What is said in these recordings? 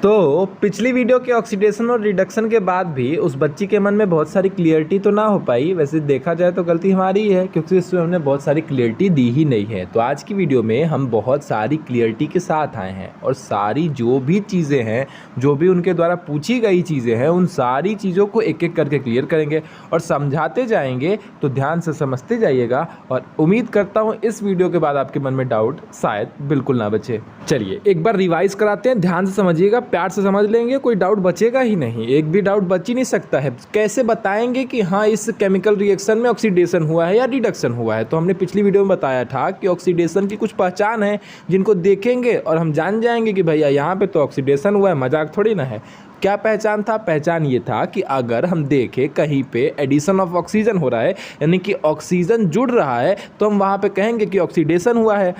तो पिछली वीडियो के ऑक्सीडेशन और रिडक्शन के बाद भी उस बच्ची के मन में बहुत सारी क्लियरिटी तो ना हो पाई। वैसे देखा जाए तो गलती हमारी ही है, क्योंकि इसमें हमने बहुत सारी क्लियरिटी दी ही नहीं है। तो आज की वीडियो में हम बहुत सारी क्लियरिटी के साथ आए हैं और सारी जो भी चीज़ें हैं, जो भी उनके द्वारा पूछी गई चीज़ें हैं, उन सारी चीज़ों को एक एक करके क्लियर करेंगे और समझाते जाएंगे। तो ध्यान से समझते जाइएगा और उम्मीद करता हूँ इस वीडियो के बाद आपके मन में डाउट शायद बिल्कुल ना बचे। चलिए एक बार रिवाइज कराते हैं, ध्यान से समझिएगा, प्यार से समझ लेंगे, कोई डाउट बचेगा ही नहीं। एक भी डाउट बच ही नहीं सकता है। कैसे बताएंगे कि हाँ इस केमिकल रिएक्शन में ऑक्सीडेशन हुआ है या रिडक्शन हुआ है। तो हमने पिछली वीडियो में बताया था कि ऑक्सीडेशन की कुछ पहचान है जिनको देखेंगे और हम जान जाएंगे कि भैया यहाँ पे तो ऑक्सीडेशन हुआ है, मजाक थोड़ी ना है। क्या पहचान था? पहचान ये था कि अगर हम देखें कहीं पे एडिशन ऑफ ऑक्सीजन हो रहा है, यानी कि ऑक्सीजन जुड़ रहा है, तो हम वहाँ पे कहेंगे कि ऑक्सीडेशन हुआ है।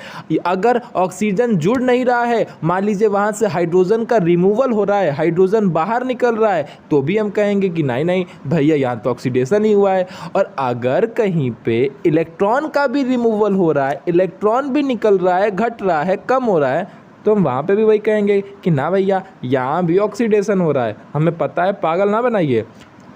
अगर ऑक्सीजन जुड़ नहीं रहा है, मान लीजिए वहाँ से हाइड्रोजन का रिमूवल हो रहा है, हाइड्रोजन बाहर निकल रहा है, तो भी हम कहेंगे कि नहीं नहीं भैया यहाँ तो ऑक्सीडेशन ही हुआ है। और अगर कहीं पे इलेक्ट्रॉन का भी रिमूवल हो रहा है, इलेक्ट्रॉन भी निकल रहा है, घट रहा है, कम हो रहा है, तो हम वहाँ पे भी वही कहेंगे कि ना भैया यहाँ भी ऑक्सीडेशन हो रहा है। हमें पता है, पागल ना बनाइए।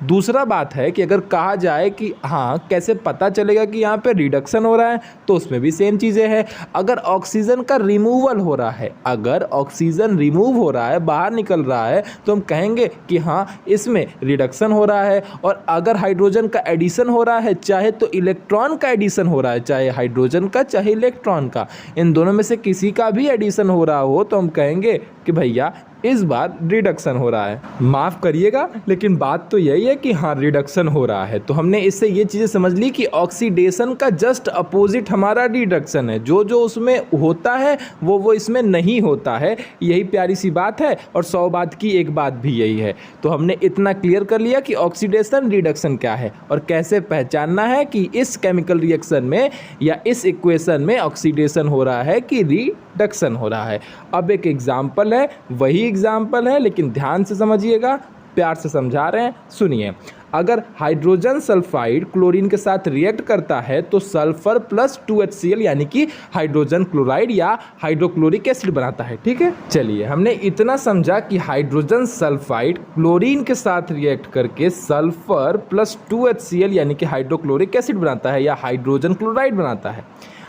दूसरा बात है कि अगर कहा जाए कि हाँ कैसे पता चलेगा कि यहाँ पे रिडक्शन हो रहा है, तो उसमें भी सेम चीज़ें हैं। अगर ऑक्सीजन का रिमूवल हो रहा है, अगर ऑक्सीजन रिमूव हो रहा है, बाहर निकल रहा है, तो हम कहेंगे कि हाँ इसमें रिडक्शन हो रहा है। और अगर हाइड्रोजन का एडिशन हो रहा है, चाहे तो इलेक्ट्रॉन का एडिशन हो रहा है, चाहे हाइड्रोजन का चाहे इलेक्ट्रॉन का, इन दोनों में से किसी का भी एडिशन हो रहा हो, तो हम कहेंगे कि भैया इस बार रिडक्शन हो रहा है। माफ़ करिएगा लेकिन बात तो यही है कि हाँ रिडक्शन हो रहा है। तो हमने इससे ये चीज़ें समझ ली कि ऑक्सीडेशन का जस्ट अपोजिट हमारा रिडक्शन है। जो जो उसमें होता है वो इसमें नहीं होता है। यही प्यारी सी बात है और 100 बात की एक बात भी यही है। तो हमने इतना क्लियर कर लिया कि ऑक्सीडेशन रिडक्शन क्या है और कैसे पहचानना है कि इस केमिकल रिएक्शन में या इस इक्वेशन में ऑक्सीडेशन हो रहा है कि रिडक्शन हो रहा है। अब एक एग्जाम्पल है, वही एग्जाम्पल है लेकिन ध्यान से समझिएगा, प्यार से समझा रहे हैं, सुनिए। अगर हाइड्रोजन सल्फाइड क्लोरीन के साथ रिएक्ट करता है तो सल्फर प्लस 2HCl यानी कि हाइड्रोजन क्लोराइड या हाइड्रोक्लोरिक एसिड बनाता है। ठीक है, चलिए हमने इतना समझा कि हाइड्रोजन सल्फाइड क्लोरीन के साथ रिएक्ट करके सल्फर प्लस 2HCl यानी कि हाइड्रोक्लोरिक एसिड बनाता है या हाइड्रोजन क्लोराइड बनाता है।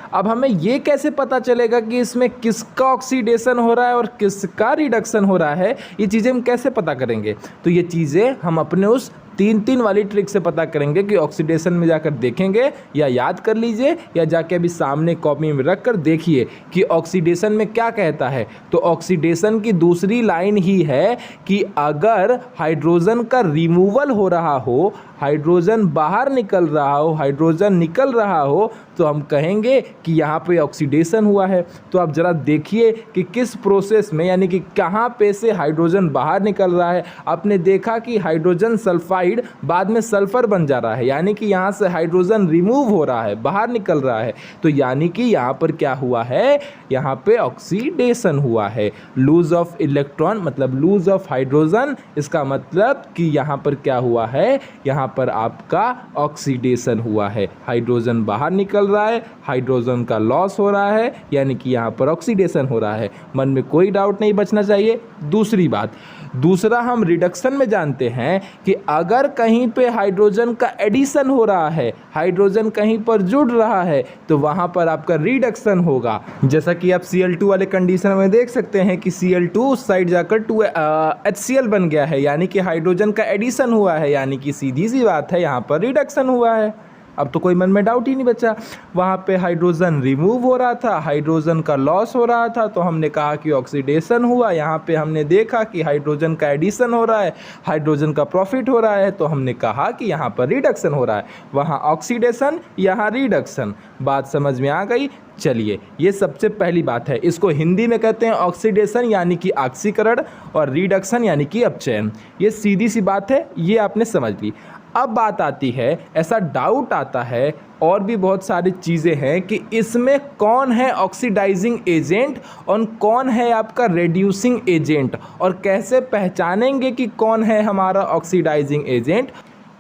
अब हमें ये कैसे पता चलेगा कि इसमें किसका ऑक्सीडेशन हो रहा है और किसका रिडक्शन हो रहा है? ये चीज़ें हम कैसे पता करेंगे? तो ये चीज़ें हम अपने उस 3 वाली ट्रिक से पता करेंगे कि ऑक्सीडेशन में जाकर देखेंगे, या याद कर लीजिए या जाके अभी सामने कॉपी में रख कर देखिए कि ऑक्सीडेशन में क्या कहता है। तो ऑक्सीडेशन की दूसरी लाइन ही है कि अगर हाइड्रोजन का रिमूवल हो रहा हो, हाइड्रोजन बाहर निकल रहा हो, हाइड्रोजन निकल रहा हो, तो हम कहेंगे कि यहाँ पे ऑक्सीडेशन हुआ है। तो आप ज़रा देखिए कि किस प्रोसेस में, यानी कि कहाँ पे से हाइड्रोजन बाहर निकल रहा है। आपने देखा कि हाइड्रोजन सल्फाइड बाद में सल्फर बन जा रहा है, यानी कि यहाँ से हाइड्रोजन रिमूव हो रहा है, बाहर निकल रहा है। तो यानी कि यहाँ पर क्या हुआ है? यहाँ पे ऑक्सीडेशन हुआ है। लूज ऑफ इलेक्ट्रॉन मतलब लूज ऑफ हाइड्रोजन, इसका मतलब कि यहाँ पर क्या हुआ है? यहाँ पर आपका ऑक्सीडेशन हुआ है। हाइड्रोजन बाहर निकल रहा है, हाइड्रोजन का लॉस हो रहा है, यानी कि यहाँ पर ऑक्सीडेशन हो रहा है। मन में कोई डाउट नहीं बचना चाहिए। दूसरी बात, दूसरा हम रिडक्शन में जानते हैं कि अगर कहीं पे हाइड्रोजन का एडिशन हो रहा है, हाइड्रोजन कहीं पर जुड़ रहा है, तो वहाँ पर आपका रिडक्शन होगा। जैसा कि आप Cl2 वाले कंडीशन में देख सकते हैं कि Cl2 उस साइड जाकर 2HCl बन गया है, यानी कि हाइड्रोजन का एडिशन हुआ है, यानी कि सीधी सी बात है यहाँ पर रिडक्शन हुआ है। अब तो कोई मन में डाउट ही नहीं बचा। वहाँ पे हाइड्रोजन रिमूव हो रहा था, हाइड्रोजन का लॉस हो रहा था, तो हमने कहा कि ऑक्सीडेशन हुआ। यहाँ पे हमने देखा कि हाइड्रोजन का एडिशन हो रहा है, हाइड्रोजन का प्रॉफिट हो रहा है, तो हमने कहा कि यहाँ पर रिडक्शन हो रहा है। वहाँ ऑक्सीडेशन, यहाँ रिडक्शन। बात समझ में आ गई? चलिए, ये सबसे पहली बात है। इसको हिंदी में कहते हैं ऑक्सीडेशन यानी कि ऑक्सीकरण, और रिडक्शन यानी कि अपचयन। ये सीधी सी बात है, ये आपने समझ ली। अब बात आती है, ऐसा डाउट आता है और भी बहुत सारी चीज़ें हैं कि इसमें कौन है ऑक्सीडाइजिंग एजेंट और कौन है आपका रेड्यूसिंग एजेंट, और कैसे पहचानेंगे कि कौन है हमारा ऑक्सीडाइजिंग एजेंट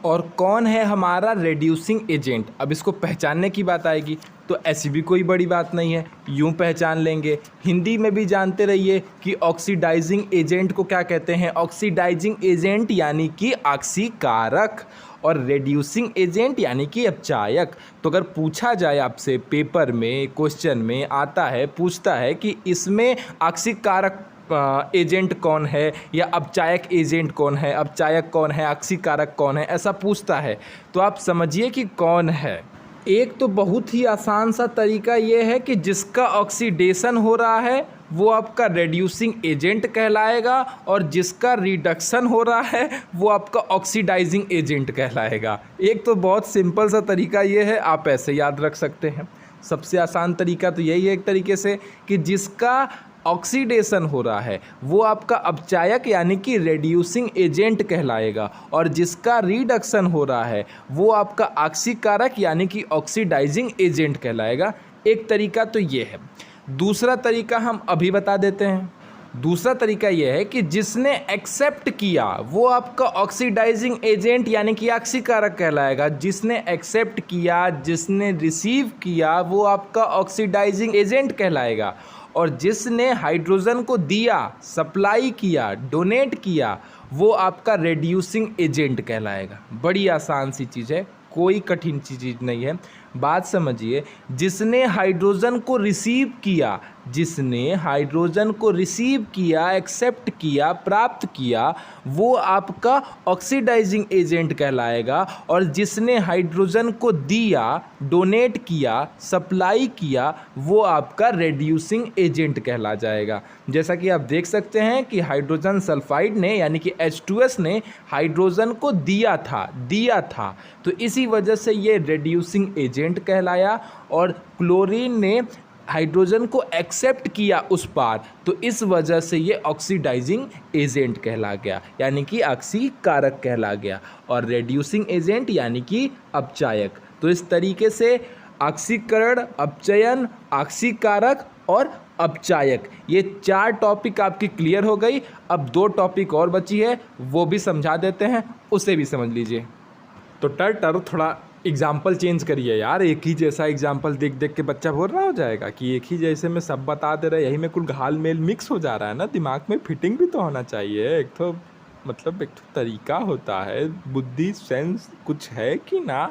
और कौन है हमारा रेड्यूसिंग एजेंट। अब इसको पहचानने की बात आएगी तो ऐसी भी कोई बड़ी बात नहीं है, यूं पहचान लेंगे। हिंदी में भी जानते रहिए कि ऑक्सीडाइजिंग एजेंट को क्या कहते हैं। ऑक्सीडाइजिंग एजेंट यानी कि ऑक्सीकारक, और रेड्यूसिंग एजेंट यानी कि अपचायक। तो अगर पूछा जाए आपसे पेपर में, क्वेश्चन में आता है, पूछता है कि इसमें ऑक्सीकारक एजेंट कौन है या अपचायक एजेंट कौन है, अपचायक कौन है, ऑक्सीकारक कौन है, ऐसा पूछता है, तो आप समझिए कि कौन है। एक तो बहुत ही आसान सा तरीका ये है कि जिसका ऑक्सीडेशन हो रहा है वो आपका रेड्यूसिंग एजेंट कहलाएगा, और जिसका रिडक्शन हो रहा है वो आपका ऑक्सीडाइजिंग एजेंट कहलाएगा। एक तो बहुत सिंपल सा तरीका ये है, आप ऐसे याद रख सकते हैं। सबसे आसान तरीका तो यही है एक तरीके से कि जिसका ऑक्सीडेशन हो रहा है वो आपका अपचायक यानी कि रेड्यूसिंग एजेंट कहलाएगा, और जिसका रिडक्शन हो रहा है वो आपका ऑक्सीकारक यानी कि ऑक्सीडाइजिंग एजेंट कहलाएगा। एक तरीका तो ये है। दूसरा तरीका हम अभी बता देते हैं। दूसरा तरीका यह है कि जिसने एक्सेप्ट किया वो आपका ऑक्सीडाइजिंग एजेंट यानी कि ऑक्सीकारक कहलाएगा। जिसने एक्सेप्ट किया, जिसने रिसीव किया वो आपका ऑक्सीडाइजिंग एजेंट कहलाएगा, और जिसने हाइड्रोजन को दिया, सप्लाई किया, डोनेट किया, वो आपका रेड्यूसिंग एजेंट कहलाएगा। बड़ी आसान सी चीज़ है, कोई कठिन चीज़ नहीं है। बात समझिए, जिसने हाइड्रोजन को रिसीव किया, जिसने हाइड्रोजन को रिसीव किया, एक्सेप्ट किया, प्राप्त किया, वो आपका ऑक्सीडाइजिंग एजेंट कहलाएगा, और जिसने हाइड्रोजन को दिया, डोनेट किया, सप्लाई किया, वो आपका रेड्यूसिंग एजेंट कहला जाएगा। जैसा कि आप देख सकते हैं कि हाइड्रोजन सल्फाइड ने यानी कि H2S ने हाइड्रोजन को दिया था, तो इसी वजह से ये रेड्यूसिंग एजेंट कहलाया, और क्लोरीन ने हाइड्रोजन को एक्सेप्ट किया उस पार, तो इस वजह से ये ऑक्सीडाइजिंग एजेंट कहला गया यानी कि ऑक्सीकारक कहला गया, और रेड्यूसिंग एजेंट यानी कि अपचायक। तो इस तरीके से ऑक्सीकरण, अपचयन, ऑक्सीकारक और अपचायक, ये 4 टॉपिक आपकी क्लियर हो गई। अब 2 टॉपिक और बची है, वो भी समझा देते हैं, उसे भी समझ लीजिए। तो टर थोड़ा एग्जाम्पल चेंज करिए यार, एक ही जैसा एग्जाम्पल देख देख के बच्चा बोल रहा हो जाएगा कि एक ही जैसे में सब बता दे रहे, यही में कुल घाल मेल मिक्स हो जा रहा है ना। दिमाग में फिटिंग भी तो होना चाहिए। एक तो मतलब एक तो तरीका होता है, बुद्धि सेंस कुछ है कि ना।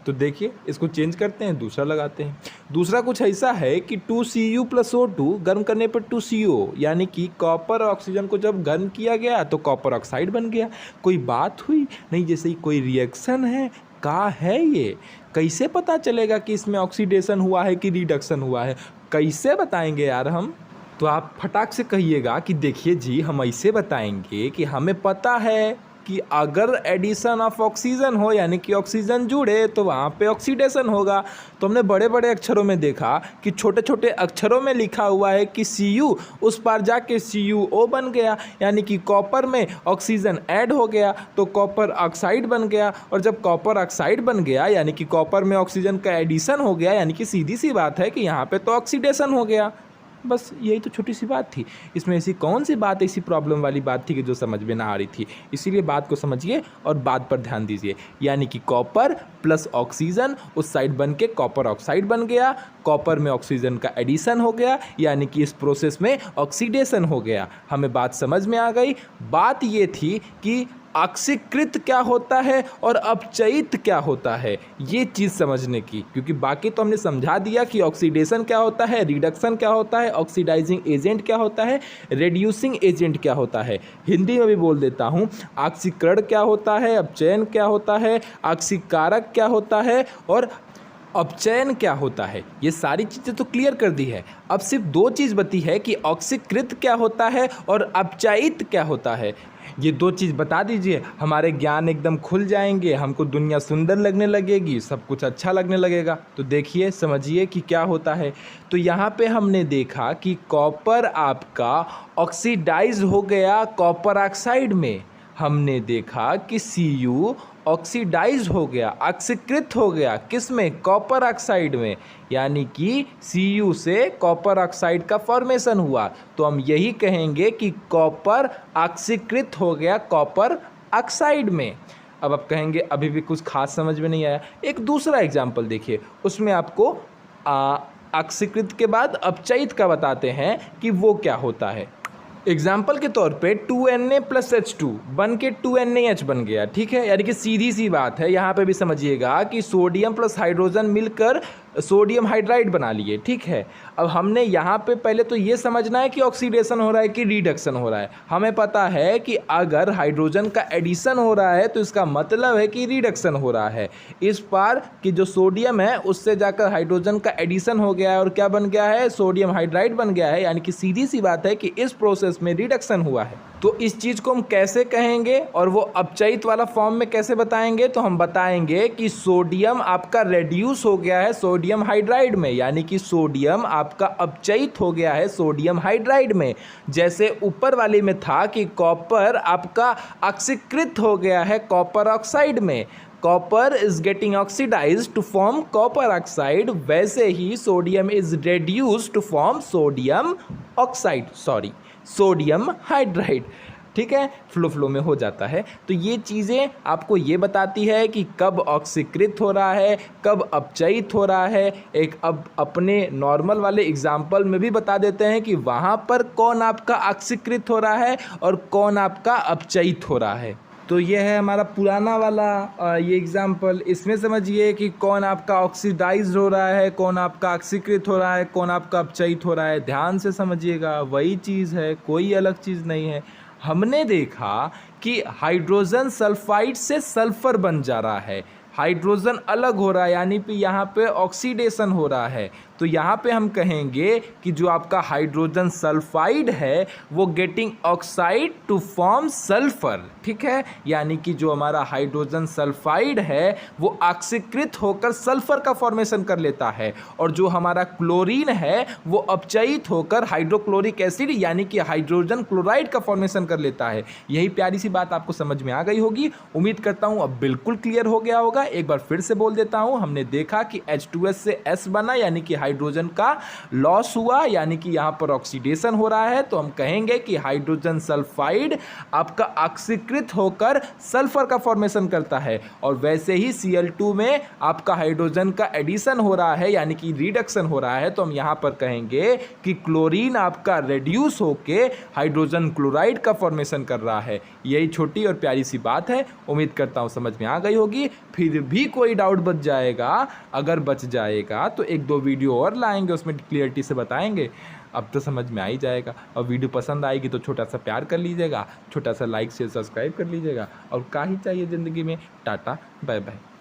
तो देखिए, इसको चेंज करते हैं, दूसरा लगाते हैं। दूसरा कुछ ऐसा है कि 2Cu + O2 गर्म करने पर 2CO यानी कि कॉपर और ऑक्सीजन को जब गर्म किया गया तो कॉपर ऑक्साइड बन गया। कोई बात हुई नहीं, जैसे ही कोई रिएक्शन है, का है ये, कैसे पता चलेगा कि इसमें ऑक्सीडेशन हुआ है कि रिडक्शन हुआ है, कैसे बताएंगे यार हम। तो आप फटाक से कहिएगा कि देखिए जी, हम ऐसे बताएंगे कि हमें पता है कि अगर एडिशन ऑफ ऑक्सीजन हो यानी कि ऑक्सीजन जुड़े तो वहाँ पे ऑक्सीडेशन होगा। तो हमने बड़े बड़े अक्षरों में देखा कि छोटे छोटे अक्षरों में लिखा हुआ है कि Cu, उस पार जाके CuO बन गया यानी कि कॉपर में ऑक्सीजन ऐड हो गया तो कॉपर ऑक्साइड बन गया, और जब कॉपर ऑक्साइड बन गया यानी कि कॉपर में ऑक्सीजन का एडिशन हो गया, यानी कि सीधी सी बात है कि यहाँ पे तो ऑक्सीडेशन हो गया। बस यही तो छोटी सी बात थी। इसमें ऐसी कौन सी बात, ऐसी प्रॉब्लम वाली बात थी कि जो समझ में ना आ रही थी। इसीलिए बात को समझिए और बात पर ध्यान दीजिए। यानी कि कॉपर प्लस ऑक्सीजन उस साइड बन के कॉपर ऑक्साइड बन गया, कॉपर में ऑक्सीजन का एडिशन हो गया यानी कि इस प्रोसेस में ऑक्सीडेशन हो गया। हमें बात समझ में आ गई। बात ये थी कि ऑक्सीकृत क्या होता है और अपचयित क्या होता है, ये चीज़ समझने की, क्योंकि बाकी तो हमने समझा दिया कि ऑक्सीडेशन क्या होता है, रिडक्शन क्या होता है, ऑक्सीडाइजिंग एजेंट क्या होता है, रेड्यूसिंग एजेंट क्या होता है। हिंदी में भी बोल देता हूँ, ऑक्सीकरण क्या होता है, अपचयन क्या होता है, ऑक्सीकारक क्या होता है और अपचयन क्या होता है। ये सारी चीज़ें तो क्लियर कर दी है। अब सिर्फ 2 चीज़ बची है कि ऑक्सीकृत क्या होता है और अपचयित क्या होता है। ये 2 चीज़ बता दीजिए, हमारे ज्ञान एकदम खुल जाएंगे, हमको दुनिया सुंदर लगने लगेगी, सब कुछ अच्छा लगने लगेगा। तो देखिए, समझिए कि क्या होता है। तो यहाँ पे हमने देखा कि कॉपर आपका ऑक्सीडाइज हो गया कॉपर ऑक्साइड में। हमने देखा कि Cu ऑक्सीडाइज हो गया, ऑक्सीकृत हो गया, किस में, कॉपर ऑक्साइड में, यानी कि Cu से कॉपर ऑक्साइड का फॉर्मेशन हुआ। तो हम यही कहेंगे कि कॉपर ऑक्सीकृत हो गया कॉपर ऑक्साइड में। अब आप कहेंगे अभी भी कुछ खास समझ में नहीं आया। एक दूसरा एग्जाम्पल देखिए, उसमें आपको ऑक्सीकृत के बाद अपचयित का बताते हैं कि वो क्या होता है। एग्जाम्पल के तौर पे 2Na + H2 बन के 2NaH बन गया, ठीक है। यानी कि सीधी सी बात है, यहाँ पे भी समझिएगा कि सोडियम प्लस हाइड्रोजन मिलकर सोडियम हाइड्राइड बना लिए, ठीक है। अब हमने यहाँ पे पहले तो ये समझना है कि ऑक्सीडेशन हो रहा है कि रिडक्शन हो रहा है। हमें पता है कि अगर हाइड्रोजन का एडिशन हो रहा है तो इसका मतलब है कि रिडक्शन हो रहा है। इस पार कि जो सोडियम है उससे जाकर हाइड्रोजन का एडिशन हो गया है और क्या बन गया है, सोडियम हाइड्राइड बन गया है। यानी कि सीधी सी बात है कि इस प्रोसेस में रिडक्शन हुआ है। तो इस चीज़ को हम कैसे कहेंगे और वो अपचयित वाला फॉर्म में कैसे बताएंगे, तो हम बताएंगे कि सोडियम आपका रेड्यूस हो गया है सोडियम हाइड्राइड में, यानी कि सोडियम आपका अपचयित हो गया है सोडियम हाइड्राइड में। जैसे ऊपर वाले में था कि कॉपर आपका ऑक्सीकृत हो गया है कॉपर ऑक्साइड में, copper is getting oxidised to form copper oxide, वैसे ही sodium is reduced to form sodium oxide, sodium hydride, ठीक है। फ्लो में हो जाता है। तो ये चीज़ें आपको ये बताती है कि कब ऑक्सीकृत हो रहा है, कब अपचयित हो रहा है। एक अब अपने नॉर्मल वाले एग्जाम्पल में भी बता देते हैं कि वहाँ पर कौन आपका ऑक्सीकृत हो रहा है और कौन आपका अपचयित हो रहा है। तो ये है हमारा पुराना वाला ये एग्जाम्पल। इसमें समझिए कि कौन आपका ऑक्सीडाइज्ड हो रहा है, कौन आपका ऑक्सीकृत हो रहा है, कौन आपका अपचयित हो रहा है। ध्यान से समझिएगा, वही चीज़ है, कोई अलग चीज़ नहीं है। हमने देखा कि हाइड्रोजन सल्फाइड से सल्फर बन जा रहा है, हाइड्रोजन अलग हो रहा है, यानी कि यहाँ पे ऑक्सीडेशन हो रहा है। तो यहाँ पे हम कहेंगे कि जो आपका हाइड्रोजन सल्फाइड है वो getting oxide to form sulphur, ठीक है। यानी कि जो हमारा हाइड्रोजन सल्फाइड है वो ऑक्सीकृत होकर सल्फर का फॉर्मेशन कर लेता है, और जो हमारा क्लोरीन है वो अपचयित होकर हाइड्रोक्लोरिक एसिड यानी कि हाइड्रोजन क्लोराइड का फॉर्मेशन कर लेता है। यही प्यारी सी बात आपको समझ में आ गई होगी। उम्मीद करता हूँ अब बिल्कुल क्लियर हो गया होगा। एक बार फिर से बोल देता हूँ, हमने देखा कि H2S से S बना, यानी कि हाइड्रोजन का लॉस हुआ, यानी कि यहाँ पर ऑक्सीडेशन हो रहा है। तो हम कहेंगे कि हाइड्रोजन सल्फाइड आपका ऑक्सीकृत होकर सल्फर का फॉर्मेशन करता है, और वैसे ही Cl2 में आपका हाइड्रोजन का एडिशन हो रहा है, यानी कि रिडक्शन हो रहा है। तो हम यहाँ पर कहेंगे कि क्लोरीन आपका रेड्यूस होके हाइड्रोजन क्लोराइड का फॉर्मेशन कर रहा है। यही छोटी और प्यारी सी बात है। उम्मीद करता हूँ समझ में आ गई होगी। फिर भी कोई डाउट बच जाएगा, अगर बच जाएगा तो एक दो वीडियो और लाएंगे, उसमें क्लियरिटी से बताएंगे। अब तो समझ में आ ही जाएगा। और वीडियो पसंद आएगी तो छोटा सा प्यार कर लीजिएगा, छोटा सा लाइक शेयर सब्सक्राइब कर लीजिएगा। और क्या ही चाहिए ज़िंदगी में। Tata bye bye.